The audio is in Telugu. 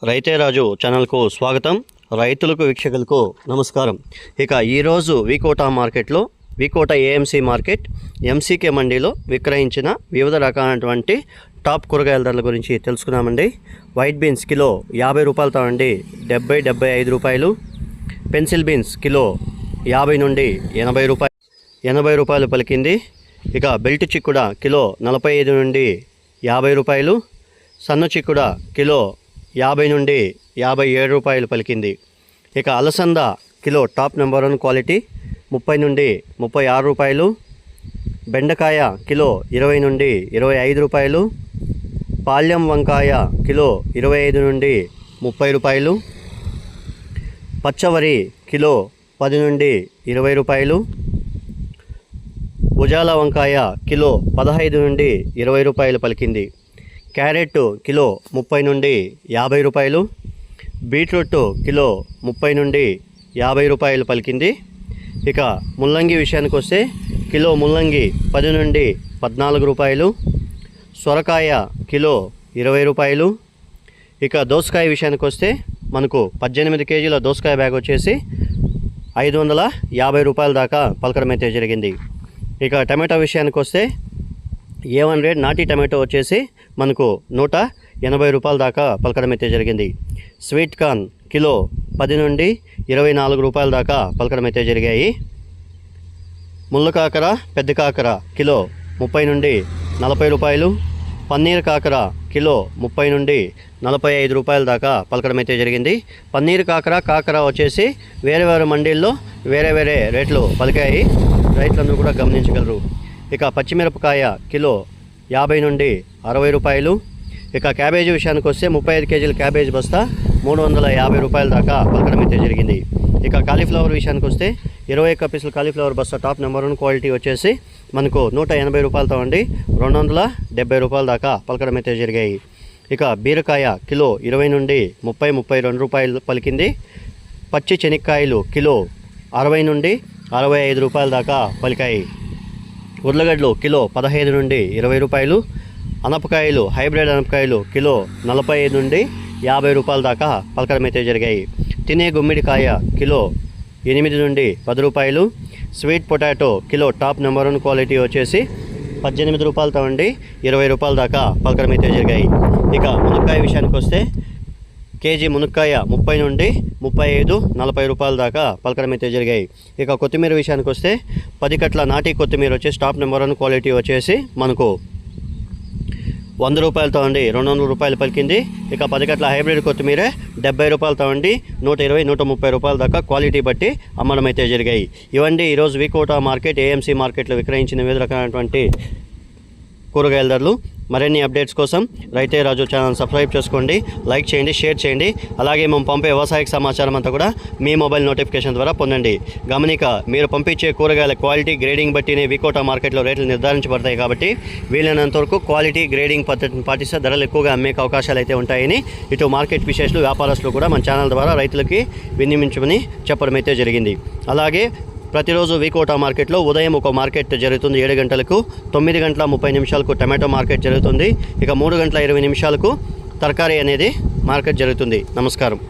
రైతే రాజు ఛానల్కు స్వాగతం. రైతులకు వీక్షకులకు నమస్కారం. ఇక ఈరోజు వికోటా మార్కెట్లో వికోటా ఏఎంసీ మార్కెట్ ఎంసీకే మండీలో విక్రయించిన వివిధ రకాలైనటువంటి టాప్ కూరగాయల ధరల గురించి తెలుసుకున్నామండి. వైట్ బీన్స్ కిలో 50 రూపాయలతో అండి 70-75 రూపాయలు. పెన్సిల్ బీన్స్ కిలో 50 నుండి 80 రూపాయలు పలికింది. ఇక బెల్ట్ చిక్కుడ కిలో 45 నుండి 50 రూపాయలు. సన్న చిక్కుడ కిలో 50 నుండి 57 రూపాయలు పలికింది. ఇక అలసంద కిలో టాప్ నెంబర్ 1 క్వాలిటీ 30 నుండి 36 రూపాయలు. బెండకాయ కిలో 20 నుండి 25 రూపాయలు. పాల్యం వంకాయ కిలో 25 నుండి 30 రూపాయలు. పచ్చవరి కిలో 10 నుండి 20 రూపాయలు. ఉజాల వంకాయ కిలో 15 నుండి 20 రూపాయలు పలికింది. క్యారెట్ కిలో 30 నుండి 50 రూపాయలు. బీట్రూట్ కిలో 30 నుండి 50 రూపాయలు పలికింది. ఇక ముల్లంగి విషయానికి వస్తే కిలో ముల్లంగి 10 నుండి 14 రూపాయలు. సొరకాయ కిలో 20 రూపాయలు. ఇక దోసకాయ విషయానికి వస్తే మనకు 18 కేజీల దోసకాయ బ్యాగ్ వచ్చేసి 550 రూపాయల దాకా పలకడం అయితే జరిగింది. ఇక టమాటో విషయానికి వస్తే A1 రేట్ నాటి టమాటో వచ్చేసి మనకు 180 రూపాయల దాకా పలకడం అయితే జరిగింది. స్వీట్ కార్న్ కిలో 10 నుండి 24 రూపాయల దాకా పలకడం అయితే జరిగాయి. ముళ్ళ కాకర పెద్ద కాకర కిలో 30 నుండి 40 రూపాయలు. పన్నీర్ కాకర కిలో 30 నుండి 45 రూపాయల దాకా పలకడం అయితే జరిగింది. పన్నీర్ కాకర వచ్చేసి వేరే మండీల్లో వేరే రేట్లు పలికాయి. రైతులందరూ కూడా గమనించగలరు. ఇక పచ్చిమిరపకాయ కిలో 50 నుండి 60 రూపాయలు. ఇక క్యాబేజీ విషయానికి వస్తే 35 కేజీల క్యాబేజీ బస్తా 350 రూపాయల దాకా పలకడం అయితే జరిగింది. ఇక కాలీఫ్లవర్ విషయానికి వస్తే 21 పీసుల కాలీఫ్లవర్ బస్తా టాప్ నెంబర్ 1 క్వాలిటీ వచ్చేసి మనకు 180 రూపాయలతో అండి 270 రూపాయల దాకా పలకడం అయితే జరిగాయి. ఇక బీరకాయ కిలో 20 నుండి 32 రూపాయలు పలికింది. పచ్చి శనక్కాయలు కిలో 60 నుండి 65 రూపాయల దాకా పలికాయి. ఉర్లగడ్డలు కిలో 15 నుండి 20 రూపాయలు. అనపకాయలు హైబ్రిడ్ అనపకాయలు కిలో 45 నుండి 50 రూపాయల దాకా పలకడం అయితే జరిగాయి. తినే గుమ్మిడికాయ కిలో 8 నుండి 10 రూపాయలు. Sweet potato kilo top number 1 quality వచ్చేసి 18 రూపాయలతో ఉండి 20 రూపాయల దాకా పలకడం అయితే జరిగాయి. ఇక మునక్కాయ విషయానికి వస్తే కేజీ మునక్కాయ 30 నుండి 35-40 రూపాయల దాకా పలకడం అయితే జరిగాయి. ఇక కొత్తిమీర విషయానికి వస్తే 10 కట్ల నాటి కొత్తిమీర వచ్చేసి టాప్ నెంబర్ 1 క్వాలిటీ వచ్చేసి మనకు 100 రూపాయలతో ఉండి 200 రూపాయలు పలికింది. ఇక 10 కట్ల హైబ్రిడ్ కొత్తిమీర 70 రూపాయలతో ఉండి 120-130 రూపాయల దాకా క్వాలిటీ బట్టి అమ్మడం అయితే జరిగాయి. ఇవండి ఈరోజు వికోటా మార్కెట్ ఏఎంసీ మార్కెట్లో విక్రయించిన వివిధ రకాలైనటువంటి కూరగాయల ధరలు. మరిన్ని అప్డేట్స్ కోసం రైతే రాజు ఛానల్ సబ్స్క్రైబ్ చేసుకోండి, లైక్ చేయండి, షేర్ చేయండి. అలాగే మేము పంపే వ్యవసాయ సమాచారం అంతా కూడా మీ మొబైల్ నోటిఫికేషన్ ద్వారా పొందండి. గమనిక, మీరు పంపించే కూరగాయల క్వాలిటీ గ్రేడింగ్ బట్టినే వికోటా మార్కెట్లో రేట్లు నిర్ధారించబడతాయి. కాబట్టి వీలైనంత వరకు క్వాలిటీ గ్రేడింగ్ పద్ధతిని పాటిస్తే ధరలు ఎక్కువగా అమ్మే అవకాశాలు అయితే ఉంటాయని ఇటు మార్కెట్ విశేషాలు వ్యాపారస్తులు కూడా మన ఛానల్ ద్వారా రైతులకి వినియోగించమని చెప్పడం అయితే జరిగింది. అలాగే ప్రతిరోజు వికోటా మార్కెట్లో ఉదయం ఒక మార్కెట్ జరుగుతుంది 7 గంటలకు. 9 గంటల 30 నిమిషాలకు టమాటో మార్కెట్ జరుగుతుంది. ఇక 3 గంటల 20 నిమిషాలకు తరకారీ అనేది మార్కెట్ జరుగుతుంది. నమస్కారం.